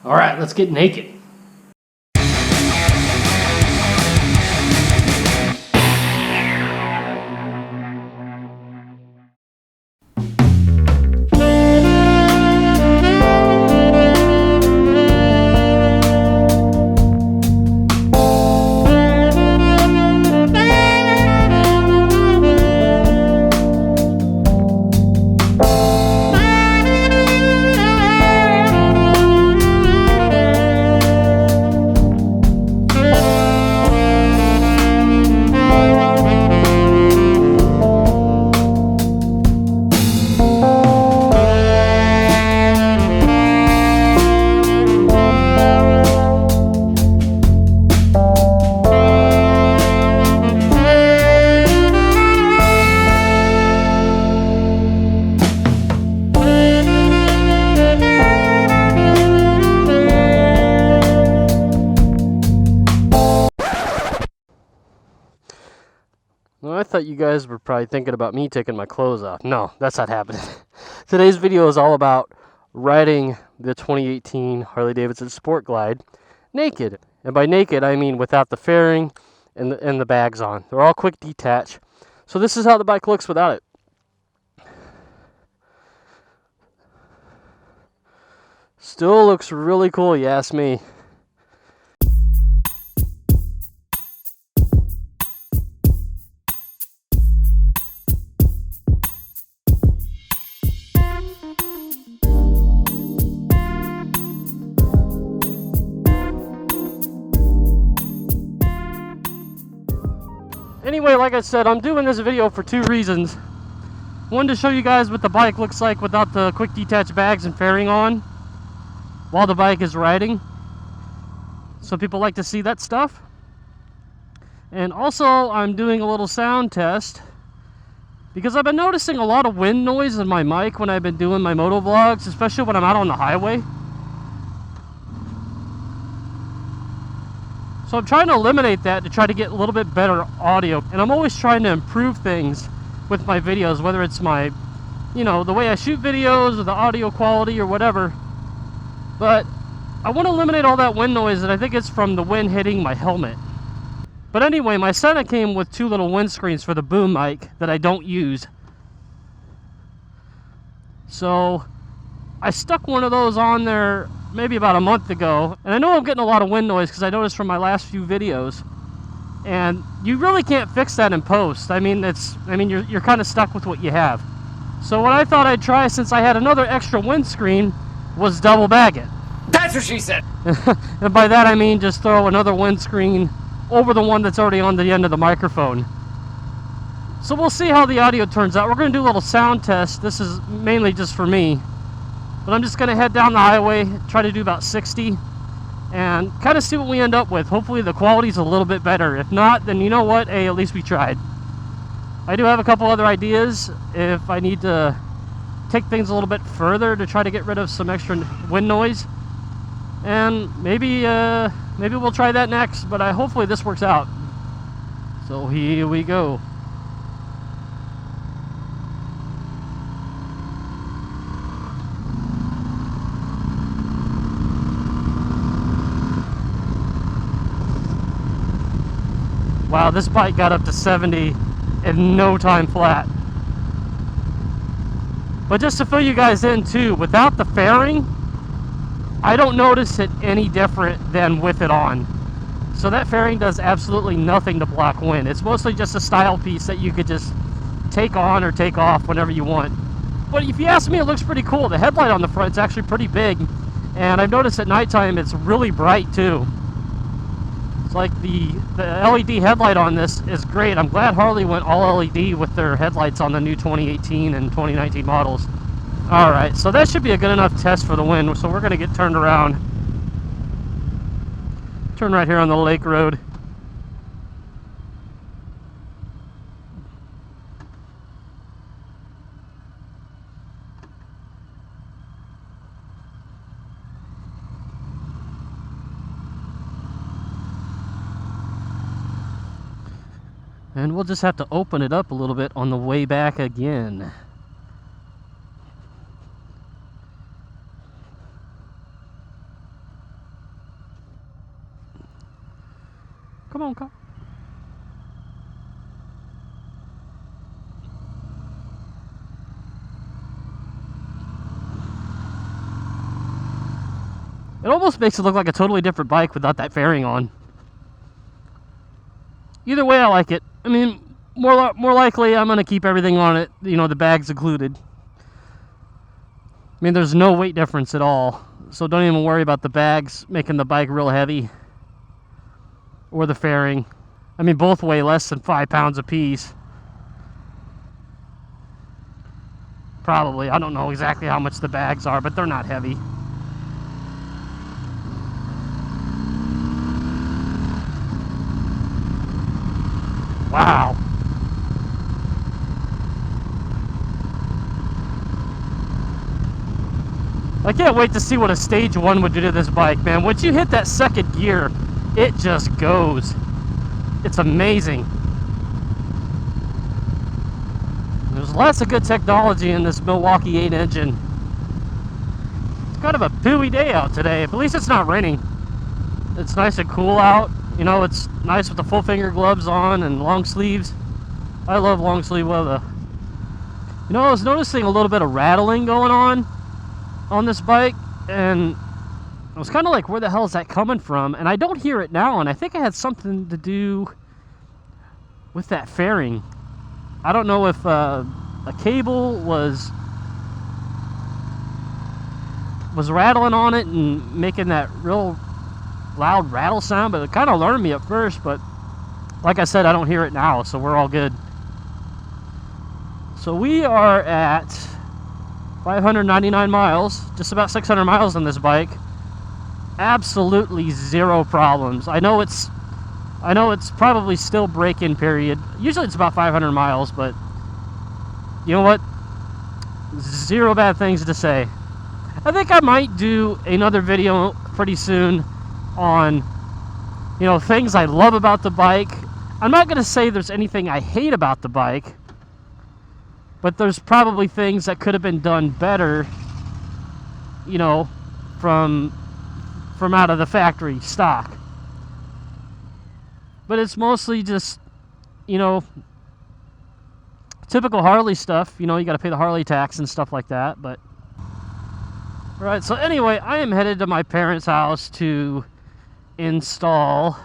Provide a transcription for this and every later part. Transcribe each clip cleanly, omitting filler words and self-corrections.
All right, let's get naked. Well, I thought you guys were probably thinking about me taking my clothes off. No, that's not happening. Today's video is all about riding the 2018 Harley-Davidson Sport Glide naked. And by naked, I mean without the fairing and the bags on. They're all quick detach. So this is how the bike looks without it. Still looks really cool, you ask me. Anyway, like I said, I'm doing this video for two reasons. One, to show you guys what the bike looks like without the quick detach bags and fairing on while the bike is riding. So people like to see that stuff. And also, I'm doing a little sound test because I've been noticing a lot of wind noise in my mic when I've been doing my moto vlogs, especially when I'm out on the highway. So I'm trying to eliminate that to try to get a little bit better audio. And I'm always trying to improve things with my videos, whether it's my, the way I shoot videos or the audio quality or whatever. But I want to eliminate all that wind noise, and I think it's from the wind hitting my helmet. But anyway, my Senna came with two little windscreens for the boom mic that I don't use. So I stuck one of those on there maybe about a month ago, and I know I'm getting a lot of wind noise because I noticed from my last few videos, and you really can't fix that in post. I mean, you're kind of stuck with what you have. So what I thought I'd try, since I had another extra windscreen, was double bag it. That's what she said. And by that I mean just throw another windscreen over the one that's already on the end of the microphone. So we'll see how the audio turns out. We're going to do a little sound test. This is mainly just for me. But I'm just going to head down the highway, try to do about 60, and kind of see what we end up with. Hopefully the quality's a little bit better. If not, then you know what? Hey, at least we tried. I do have a couple other ideas if I need to take things a little bit further to try to get rid of some extra wind noise. And maybe we'll try that next, but hopefully this works out. So here we go. Wow, this bike got up to 70 in no time flat. But just to fill you guys in too, without the fairing, I don't notice it any different than with it on. So that fairing does absolutely nothing to block wind. It's mostly just a style piece that you could just take on or take off whenever you want. But if you ask me, it looks pretty cool. The headlight on the front is actually pretty big, and I've noticed at nighttime it's really bright too. It's like the LED headlight on this is great. I'm glad Harley went all LED with their headlights on the new 2018 and 2019 models. Alright, so that should be a good enough test for the wind, so we're going to get turned around. Turn right here on the lake road. And we'll just have to open it up a little bit on the way back again. Come on, car. It almost makes it look like a totally different bike without that fairing on. Either way, I like it. I mean, more likely, I'm going to keep everything on it, you know, the bags included. I mean, there's no weight difference at all. So don't even worry about the bags making the bike real heavy. Or the fairing. I mean, both weigh less than 5 pounds apiece. Probably. I don't know exactly how much the bags are, but they're not heavy. Wow. I can't wait to see what a stage 1 would do to this bike, man. Once you hit that second gear, it just goes. It's amazing. There's lots of good technology in this Milwaukee 8 engine. It's kind of a pooey day out today. At least it's not raining. It's nice and cool out. You know, it's nice with the full finger gloves on and long sleeves. I love long sleeve weather. You know, I was noticing a little bit of rattling going on this bike, and I was kind of like, where the hell is that coming from? And I don't hear it now, and I think it had something to do with that fairing. I don't know if a cable was rattling on it and making that real loud rattle sound, but it kind of alarmed me at first. But like I said, I don't hear it now, so we're all good. So we are at 599 miles, just about 600 miles on this bike. Absolutely zero problems. I know it's probably still break-in period. Usually it's about 500 miles, but you know what? Zero bad things to say. I think I might do another video pretty soon on, you know, things I love about the bike. I'm not going to say there's anything I hate about the bike, but there's probably things that could have been done better, you know, from out of the factory stock. But it's mostly just, you know, typical Harley stuff. You know, you got to pay the Harley tax and stuff like that. But right, so anyway, I am headed to my parents' house to install.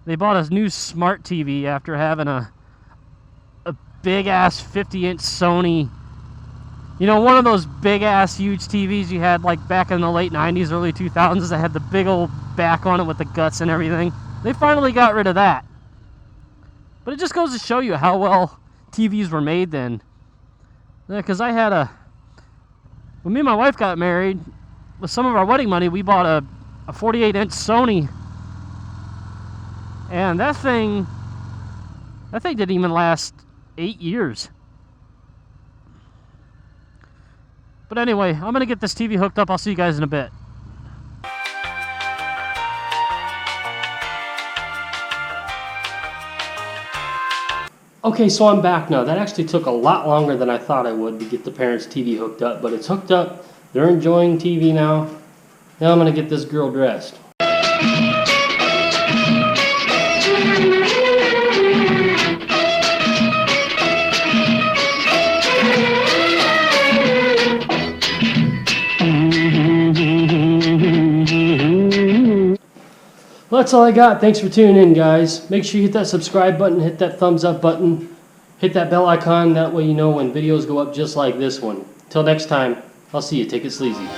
They bought a new smart TV after having a big ass 50-inch Sony. You know, one of those big ass huge TVs you had like back in the late 90s, early 2000s that had the big old back on it with the guts and everything. They finally got rid of that. But it just goes to show you how well TVs were made then. Because I had when me and my wife got married, with some of our wedding money, we bought a 48-inch Sony. And that thing didn't even last 8 years. But anyway, I'm going to get this TV hooked up. I'll see you guys in a bit. Okay, so I'm back now. That actually took a lot longer than I thought I would to get the parents' TV hooked up, but it's hooked up. They're enjoying TV now. Now I'm going to get this girl dressed. Well, that's all I got. Thanks for tuning in, guys. Make sure you hit that subscribe button, hit that thumbs up button, hit that bell icon. That way you know when videos go up just like this one. Till next time, I'll see you. Take it sleazy.